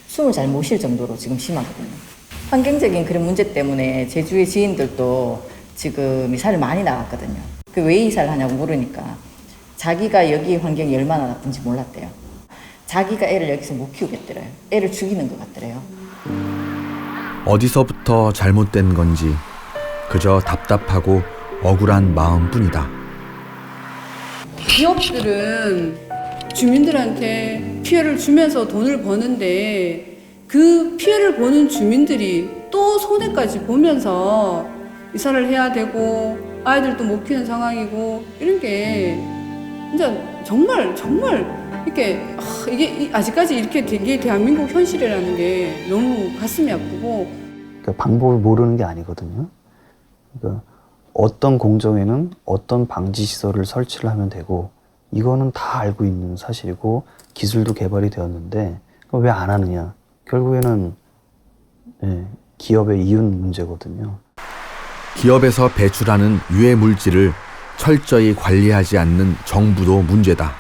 F: 숨을 잘 못 쉴 정도로 지금 심하거든요. 환경적인 그런 문제 때문에 제 주위 지인들도 지금 이사를 많이 나갔거든요. 왜 이사를 하냐고 물으니까 자기가 여기 환경이 얼마나 나쁜지 몰랐대요. 자기가 애를 여기서 못 키우겠더래요. 애를 죽이는 것 같더래요.
A: 어디서부터 잘못된 건지 그저 답답하고 억울한 마음뿐이다.
B: 기업들은 주민들한테 피해를 주면서 돈을 버는데 그 피해를 보는 주민들이 또 손해까지 보면서 이사를 해야 되고 아이들도 못 키우는 상황이고 이런 게 진짜 정말 이렇게 이게 아직까지 이렇게 된 게 대한민국 현실이라는 게 너무 가슴이 아프고.
G: 그러니까 방법을 모르는 게 아니거든요. 그러니까 어떤 공정에는 어떤 방지 시설을 설치를 하면 되고 이거는 다 알고 있는 사실이고 기술도 개발이 되었는데 왜 안 하느냐. 결국에는 기업의 이윤 문제거든요.
A: 기업에서 배출하는 유해 물질을 철저히 관리하지 않는 정부도 문제다.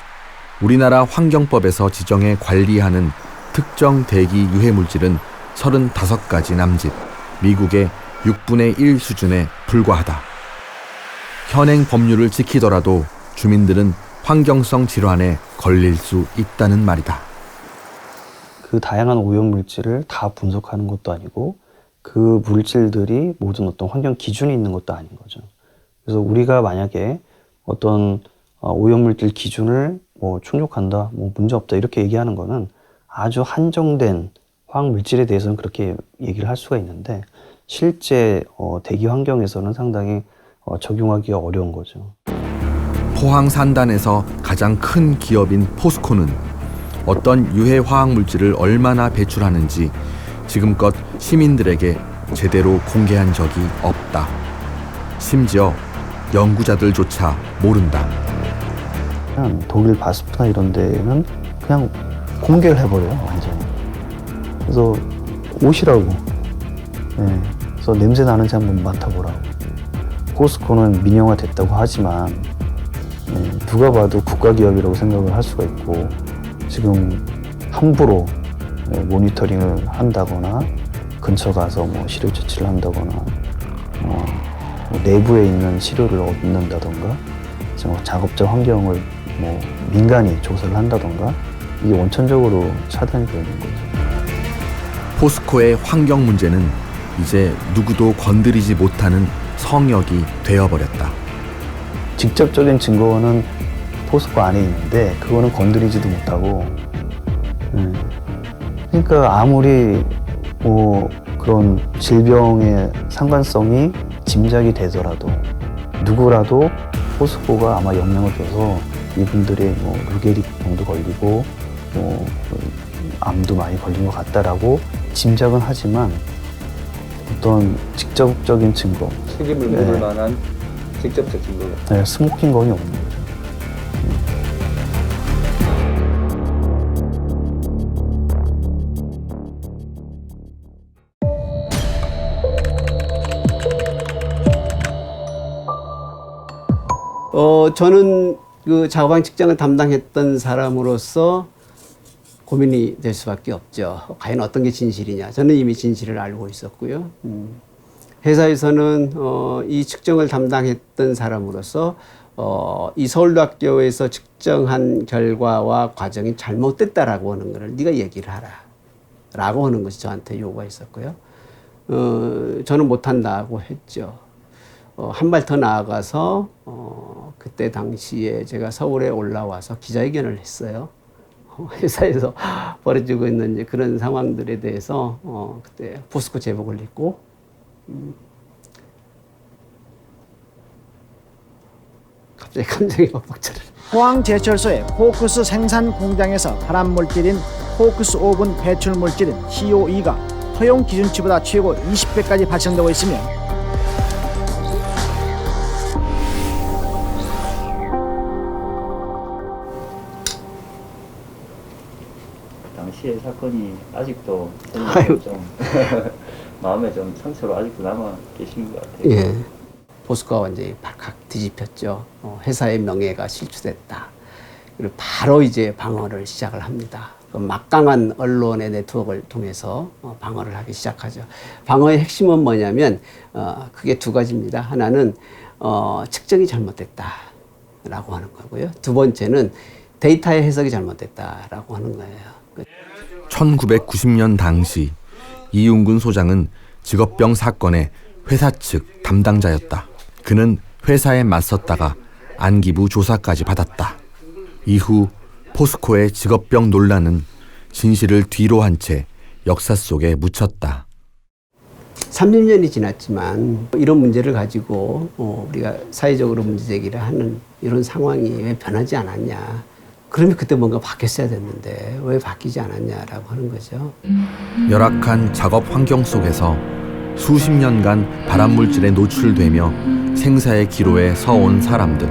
A: 우리나라 환경법에서 지정해 관리하는 특정 대기 유해 물질은 35가지 남짓, 미국의 6분의 1 수준에 불과하다. 현행 법률을 지키더라도 주민들은 환경성 질환에 걸릴 수 있다는 말이다.
G: 그 다양한 오염 물질을 다 분석하는 것도 아니고 그 물질들이 모든 어떤 환경 기준이 있는 것도 아닌 거죠. 그래서 우리가 만약에 어떤 오염 물질 기준을 뭐 충족한다, 뭐 문제 없다 이렇게 얘기하는 거는 아주 한정된 화학 물질에 대해서는 그렇게 얘기를 할 수가 있는데 실제 대기 환경에서는 상당히 적용하기가 어려운 거죠.
A: 포항 산단에서 가장 큰 기업인 포스코는 어떤 유해 화학 물질을 얼마나 배출하는지 지금껏 시민들에게 제대로 공개한 적이 없다. 심지어 연구자들조차 모른다.
G: 그냥 독일 바스프나 이런 데는 그냥 공개를 해버려요, 완전히. 그래서 오시라고. 네. 그래서 냄새 나는지 한번 맡아보라고. 포스코는 민영화 됐다고 하지만 누가 봐도 국가기업이라고 생각을 할 수가 있고 지금 함부로 모니터링을 한다거나 근처 가서 뭐 시료 채취를 한다거나 내부에 있는 시료를 얻는다던가 작업자 환경을 뭐 민간이 조사를 한다던가 이게 원천적으로 차단이 되는 거죠.
A: 포스코의 환경 문제는 이제 누구도 건드리지 못하는 성역이 되어버렸다.
G: 직접적인 증거는 포스코 안에 있는데 그거는 건드리지도 못하고 그러니까 아무리 뭐 그런 질병의 상관성이 짐작이 되더라도 누구라도 포스코가 아마 영향을 줘서 이분들이 뭐 루게릭 병도 걸리고 뭐 암도 많이 걸린 것 같다라고 짐작은 하지만 어떤 직접적인 증거
H: 책임을 물을 만한 직접적 증거가
G: 네, 스모킹건이 없는 거죠.
C: 저는 그 작업한 직장을 담당했던 사람으로서 고민이 될 수밖에 없죠. 과연 어떤 게 진실이냐. 저는 이미 진실을 알고 있었고요. 회사에서는 이 측정을 담당했던 사람으로서 이 서울대학교에서 측정한 결과와 과정이 잘못됐다라고 하는 것을 네가 얘기를 하라 라고 하는 것이 저한테 요구가 있었고요. 저는 못한다고 했죠. 한 발 더 나아가서 그때 당시에 제가 서울에 올라와서 기자회견을 했어요. 회사에서 벌어지고 있는 이제 그런 상황들에 대해서 그때 포스코 제복을 입고 갑자기 감정이 벅차를.
I: 포항제철소의 포크스 생산 공장에서 발암물질인 포크스 오븐 배출 물질인 COE가 허용 기준치보다 최고 20배까지 발생되고 있으며
H: 당시의 사건이 아직도 좀 마음에 좀 상처로 아직도 남아 계신 것 같아요.
C: 예. 포스코가 완전히 발칵 뒤집혔죠. 회사의 명예가 실추됐다. 그리고 바로 이제 방어를 시작을 합니다. 막강한 언론의 네트워크를 통해서 방어를 하기 시작하죠. 방어의 핵심은 뭐냐면 그게 두 가지입니다. 하나는 측정이 잘못됐다라고 하는 거고요. 두 번째는 데이터의 해석이 잘못됐다라고 하는 거예요.
A: 1990년 당시 이윤근 소장은 직업병 사건의 회사 측 담당자였다. 그는 회사에 맞섰다가 안기부 조사까지 받았다. 이후 포스코의 직업병 논란은 진실을 뒤로 한 채 역사 속에 묻혔다.
C: 30년이 지났지만 이런 문제를 가지고 우리가 사회적으로 문제 제기를 하는 이런 상황이 왜 변하지 않았냐. 그러면 그때 뭔가 바뀌었어야 됐는데 왜 바뀌지 않았냐라고 하는 거죠.
A: 열악한 작업 환경 속에서 수십 년간 발암물질에 노출되며 생사의 기로에 서온 사람들.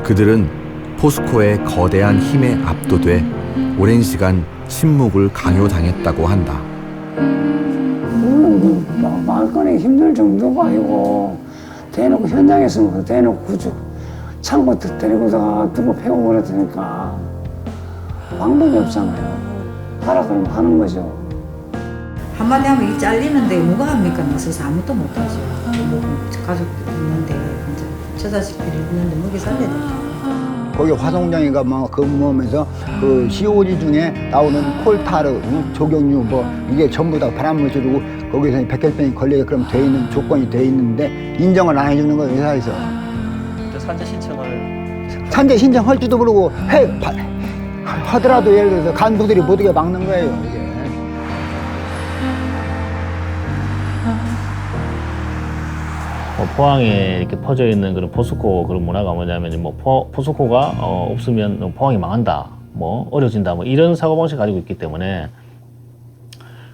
A: 그들은 포스코의 거대한 힘에 압도돼 오랜 시간 침묵을 강요당했다고 한다.
J: 물론 말 꺼내기 힘들 정도가 아니고 대놓고 현장에 있으면 대놓고 구조 창고 데리고다가 두고 패고 그랬으니까 방법이 없잖아요. 하라 그러면 하는 거죠.
L: 한마디 하면 이 잘리는데 누가 합니까? 나서서 아무것도 못하죠. 뭐 가족들 있는데 이제 처자식들이 있는데 먹이 살려야 되죠.
K: 거기 화성장애가 막 근무하면서 그 COG 중에 나오는 콜타르, 조경유 뭐 이게 전부 다 발암물질이고 거기서 백혈병이 걸리게끔 돼 있는 조건이 돼 있는데 인정을 안 해주는 거예요, 회사에서.
H: 산재 신청을
K: 산재 신청할지도 모르고 하더라도 예를 들어서 간부들이 못하게 막는 거예요. 이게.
M: 포항에 이렇게 퍼져 있는 그런 포스코 그런 문화가 뭐냐면 뭐 포스코가 없으면 포항이 망한다, 뭐 어려진다, 뭐 이런 사고방식 가지고 있기 때문에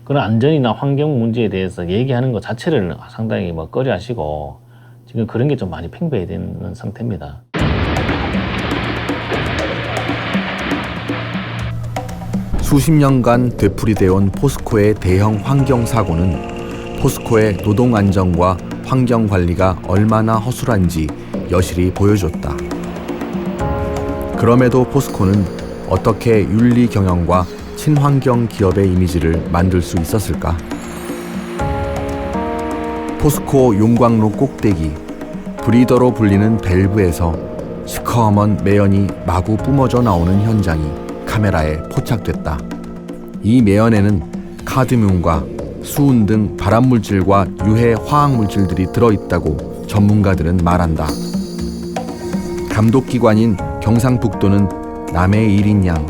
M: 그런 안전이나 환경 문제에 대해서 얘기하는 것 자체를 상당히 뭐 꺼려하시고 지금 그런 게 좀 많이 팽배되는 상태입니다.
A: 수십 년간 되풀이되어 온 포스코의 대형 환경 사고는 포스코의 노동 안정과 환경 관리가 얼마나 허술한지 여실히 보여줬다. 그럼에도 포스코는 어떻게 윤리 경영과 친환경 기업의 이미지를 만들 수 있었을까? 포스코 용광로 꼭대기, 브리더로 불리는 밸브에서 시커먼 매연이 마구 뿜어져 나오는 현장이 카메라에 포착됐다. 이 매연에는 카드뮴과 수은 등 발암물질과 유해 화학물질들이 들어있다고 전문가들은 말한다. 감독기관인 경상북도는 남의 일인 양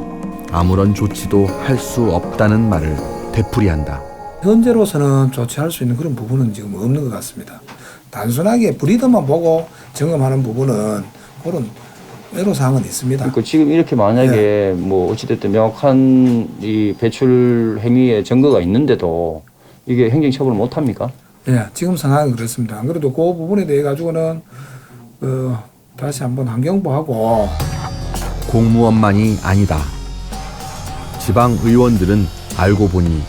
A: 아무런 조치도 할 수 없다는 말을 되풀이한다.
N: 현재로서는 조치할 수 있는 그런 부분은 지금 없는 것 같습니다. 단순하게 브리더만 보고 점검하는 부분은 그런 애로사항은 있습니다.
H: 그러니까 지금 이렇게 만약에 뭐 어찌됐든 명확한 이 배출 행위의 증거가 있는데도 이게 행정처벌을 못 합니까?
N: 예, 지금 상황은 그렇습니다. 안 그래도 그 부분에 대해 가지고는 다시 한번 환경부하고
A: 공무원만이 아니다. 지방 의원들은 알고 보니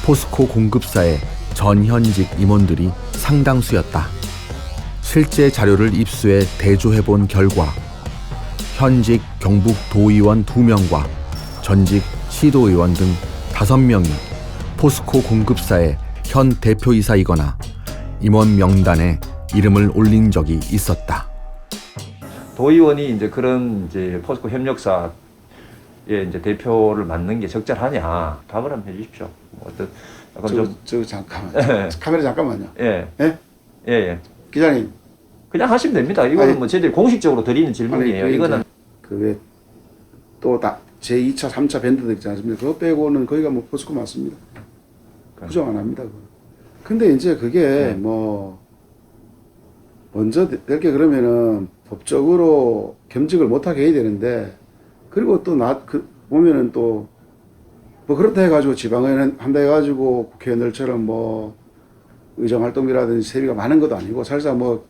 A: 포스코 공급사의 전현직 임원들이 상당수였다. 실제 자료를 입수해 대조해본 결과 현직 경북도의원 2명과 전직 시도의원 등 5명이 포스코 공급사의 현 대표이사이거나 임원 명단에 이름을 올린 적이 있었다.
H: 도의원이 이제 그런 이제 포스코 협력사의 이제 대표를 맡는 게 적절하냐 답을 한번 해주십시오. 어떤 약간
O: 잠깐만.
H: 예.
O: 카메라 잠깐만요.
H: 예.
O: 예?
H: 예.
O: 기자님.
H: 그냥 하시면 됩니다. 이거는
O: 아니,
H: 뭐 저희들이 공식적으로 드리는 질문이에요.
O: 아니,
H: 이거는
O: 그게 또 제2차, 3차 밴드도 있지 않습니까? 그거 빼고는 거기가 뭐 포스코 맞습니다. 부정 안 합니다. 그거. 근데 이제 그게 뭐 먼저 될 게 그러면은 법적으로 겸직을 못하게 해야 되는데 그리고 또 보면은 또 뭐 그렇다 해가지고 지방의원 한다 해가지고 국회의원들처럼 뭐 의정활동비라든지 세비가 많은 것도 아니고 사실상 뭐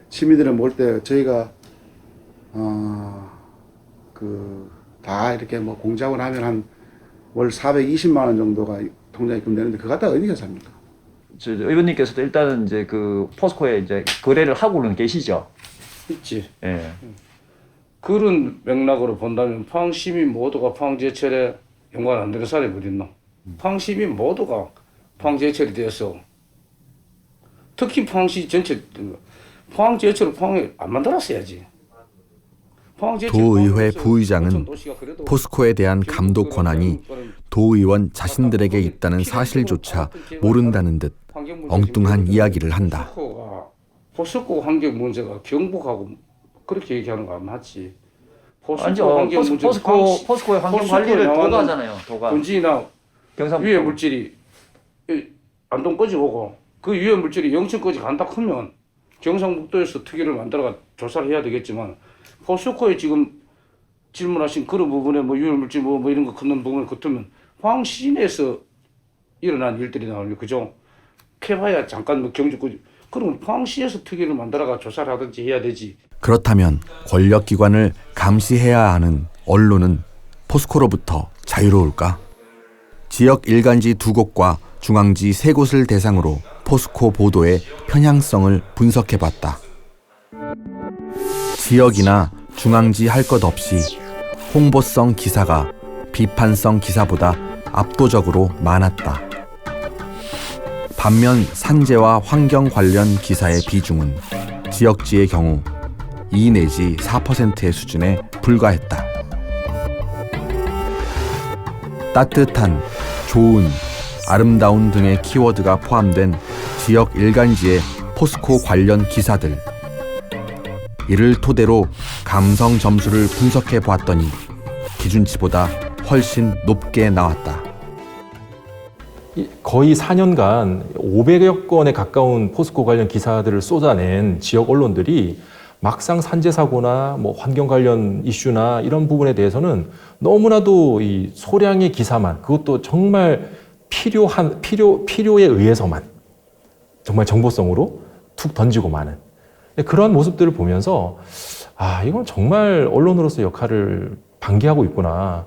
O: 시민들은 볼 때 저희가 다 이렇게 뭐 공작을 하면 한 월 420만 원 정도가 통장에 입금되는데 그거 갖다가 어디가 삽니까?
H: 저 의원님께서도 일단은 이제 그 포스코에 이제 거래를 하고는 계시죠.
O: 있지.
H: 예.
O: 그런 맥락으로 본다면 포항 시민 모두가 포항 제철에 연관 안 되는 사람이 어디 있나? 포항 시민 모두가 포항 제철이 되어서 특히 포항시 전체 포항 제철을 포항에 안 만들었어야지.
A: 도의회 부의장은 포스코에 대한 감독 권한이 도의원 자신들에게 있다는 사실조차 모른다는 듯 엉뚱한 이야기를 한다.
O: 포스코 환경 문제가 경북하고 그렇게 얘기하는 거 안 맞지.
H: 아니죠. 포스코의 환경 관리를 도가 하잖아요. 도가.
O: 분지나 유해 물질이 안동까지 오고 그 유해 물질이 영천까지 간다 크면 경상북도에서 특위를 만들어가 조사를 해야 되겠지만 포스코에 지금 질문하신 그런 부분에 뭐 유해 물질 뭐 이런 거 걷는 부분을 걷으면 포항 시내에서 일어난 일들이 나오면 그죠? 캐봐야 잠깐 뭐 경주까지 그럼 포항시에서 특위를 만들어가 조사를 하든지 해야 되지.
A: 그렇다면 권력기관을 감시해야 하는 언론은 포스코로부터 자유로울까? 지역 일간지 2곳과 중앙지 3곳을 대상으로 포스코 보도의 편향성을 분석해봤다. 지역이나 중앙지 할 것 없이 홍보성 기사가 비판성 기사보다 압도적으로 많았다. 반면 산재와 환경 관련 기사의 비중은 지역지의 경우 2 내지 4%의 수준에 불과했다. 따뜻한, 좋은, 아름다운 등의 키워드가 포함된 지역 일간지의 포스코 관련 기사들. 이를 토대로 감성 점수를 분석해 보았더니 기준치보다 훨씬 높게 나왔다.
P: 거의 4년간 500여 건에 가까운 포스코 관련 기사들을 쏟아낸 지역 언론들이 막상 산재 사고나 뭐 환경 관련 이슈나 이런 부분에 대해서는 너무나도 이 소량의 기사만, 그것도 정말 필요에 의해서만 정말 정보성으로 툭 던지고 마는 그러한 모습들을 보면서 이건 정말 언론으로서 역할을 방기하고 있구나.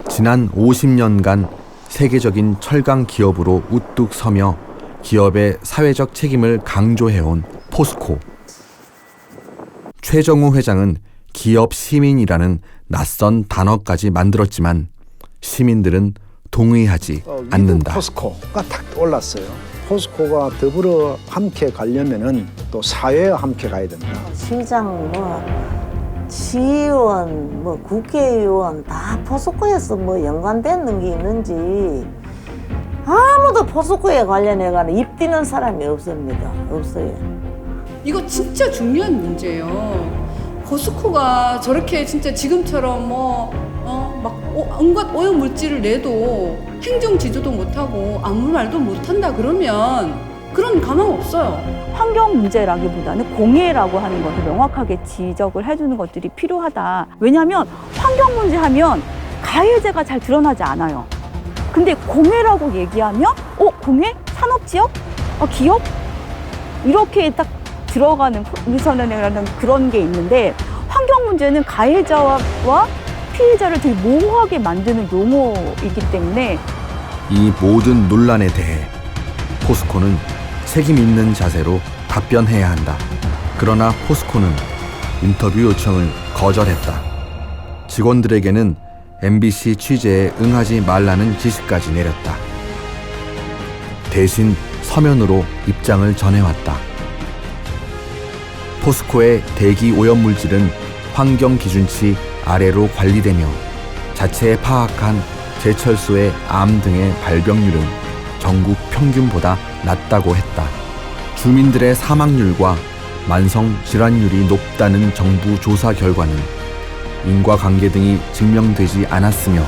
A: 지난 50년간 세계적인 철강 기업으로 우뚝 서며 기업의 사회적 책임을 강조해온 포스코. 최정우 회장은 기업 시민이라는 낯선 단어까지 만들었지만 시민들은 동의하지 않는다.
I: 포스코가 탁 올랐어요. 포스코가 더불어 함께 가려면은 또 사회와 함께 가야 된다.
Q: 시장, 시의원, 국회의원 다 포스코에서 연관되는 게 있는지 아무도 포스코에 관련해가지고 입 뛰는 사람이 없습니다. 없어요.
B: 이거 진짜 중요한 문제예요. 포스코가 저렇게 진짜 지금처럼 온갖 오염 물질을 내도 행정 지도도 못하고 아무 말도 못한다 그러면 그런 가망 없어요.
R: 환경 문제라기보다는 공해라고 하는 것을 명확하게 지적을 해주는 것들이 필요하다. 왜냐하면 환경 문제 하면 가해자가 잘 드러나지 않아요. 근데 공해라고 얘기하면 공해? 산업지역? 기업? 이렇게 딱 들어가는 위선이라는 그런 게 있는데 환경 문제는 가해자와 피해자를 되게 모호하게 만드는 용어이기 때문에
A: 이 모든 논란에 대해 포스코는 책임 있는 자세로 답변해야 한다. 그러나 포스코는 인터뷰 요청을 거절했다. 직원들에게는 MBC 취재에 응하지 말라는 지시까지 내렸다. 대신 서면으로 입장을 전해왔다. 포스코의 대기 오염 물질은 환경 기준치 아래로 관리되며 자체에 파악한 제철소의 암 등의 발병률은 전국 평균보다 낮다고 했다. 주민들의 사망률과 만성 질환율이 높다는 정부 조사 결과는 인과관계 등이 증명되지 않았으며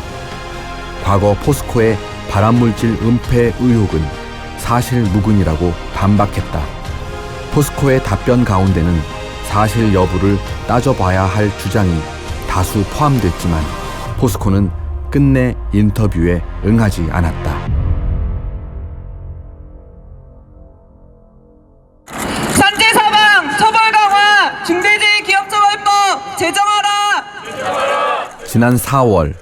A: 과거 포스코의 발암물질 은폐 의혹은 사실무근이라고 반박했다. 포스코의 답변 가운데는 사실 여부를 따져봐야 할 주장이 다수 포함됐지만 포스코는 끝내 인터뷰에 응하지 않았다.
S: 산재 사망 처벌 강화 중대재해기업처벌법 제정하라.
A: 지난 4월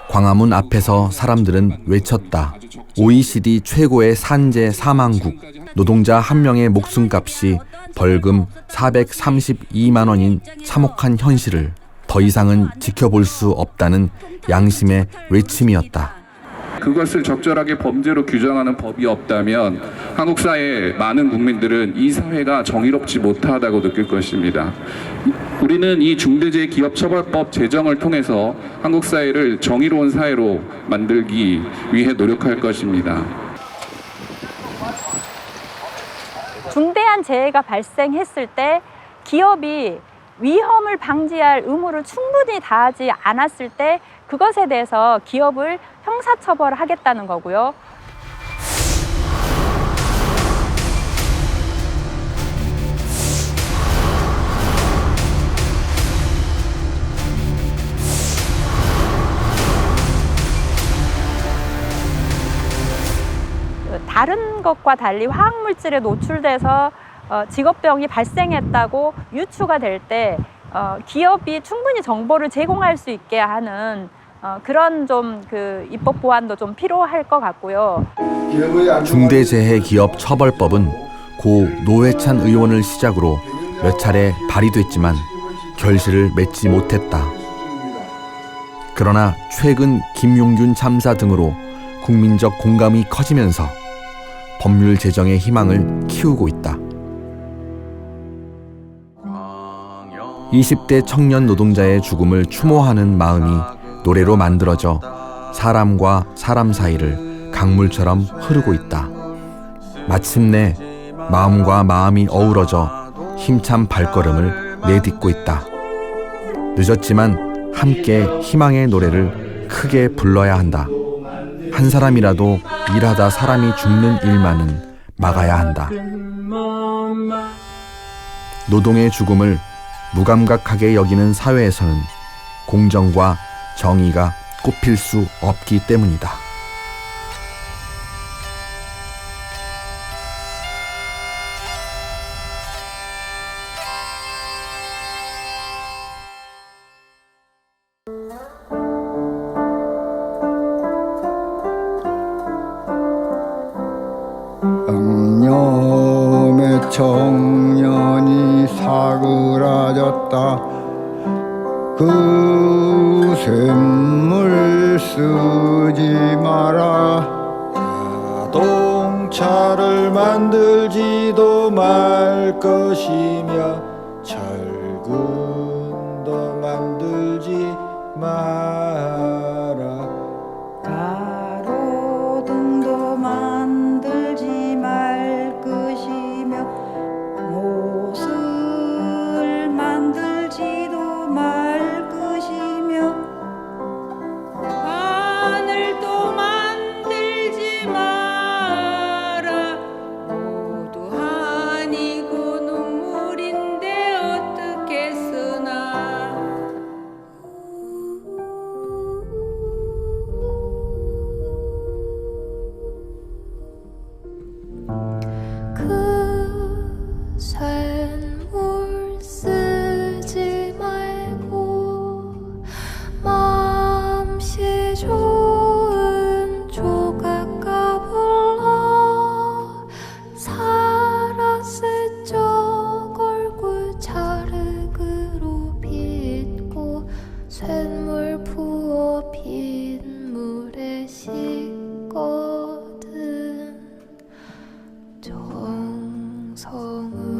A: 광화문 앞에서 사람들은 외쳤다. OECD 최고의 산재 사망국. 노동자 한 명의 목숨값이 벌금 432만 원인 참혹한 현실을 더 이상은 지켜볼 수 없다는 양심의 외침이었다.
T: 그것을 적절하게 범죄로 규정하는 법이 없다면 한국 사회의 많은 국민들은 이 사회가 정의롭지 못하다고 느낄 것입니다. 우리는 이 중대재해기업처벌법 제정을 통해서 한국 사회를 정의로운 사회로 만들기 위해 노력할 것입니다.
R: 중대한 재해가 발생했을 때 기업이 위험을 방지할 의무를 충분히 다하지 않았을 때 그것에 대해서 기업을 형사처벌을 하겠다는 거고요. 다른 것과 달리 화학물질에 노출돼서 직업병이 발생했다고 유추가 될 때 기업이 충분히 정보를 제공할 수 있게 하는 그런 좀 그 입법 보완도 좀 필요할 것 같고요.
A: 중대재해기업처벌법은 고 노회찬 의원을 시작으로 몇 차례 발의됐지만 결실을 맺지 못했다. 그러나 최근 김용균 참사 등으로 국민적 공감이 커지면서 법률 제정의 희망을 키우고 있다. 20대 청년 노동자의 죽음을 추모하는 마음이 노래로 만들어져 사람과 사람 사이를 강물처럼 흐르고 있다. 마침내 마음과 마음이 어우러져 힘찬 발걸음을 내딛고 있다. 늦었지만 함께 희망의 노래를 크게 불러야 한다. 한 사람이라도 일하다 사람이 죽는 일만은 막아야 한다. 노동의 죽음을 무감각하게 여기는 사회에서는 공정과 정의가 꽃필 수 없기 때문이다.
K: 엉념의 청년이 사그라졌다. 그 샘물 쓰지 마라.
D: 자동차를 만들지도 말 것이며 철근도 만들지 마라.
L: 가로등도 만들지 말 것이며 못을 만들지도 말 것이며 하늘도 만들지 마라. 모두 한이고 눈물인데 어떻게 쓰나.
U: 그 샘물 쓰지 말고 맘씨 좋은 조각 까불러. 살았을 적 얼굴 자르그로 빚고 샘물 부어 빗물에 씻거든. 정성을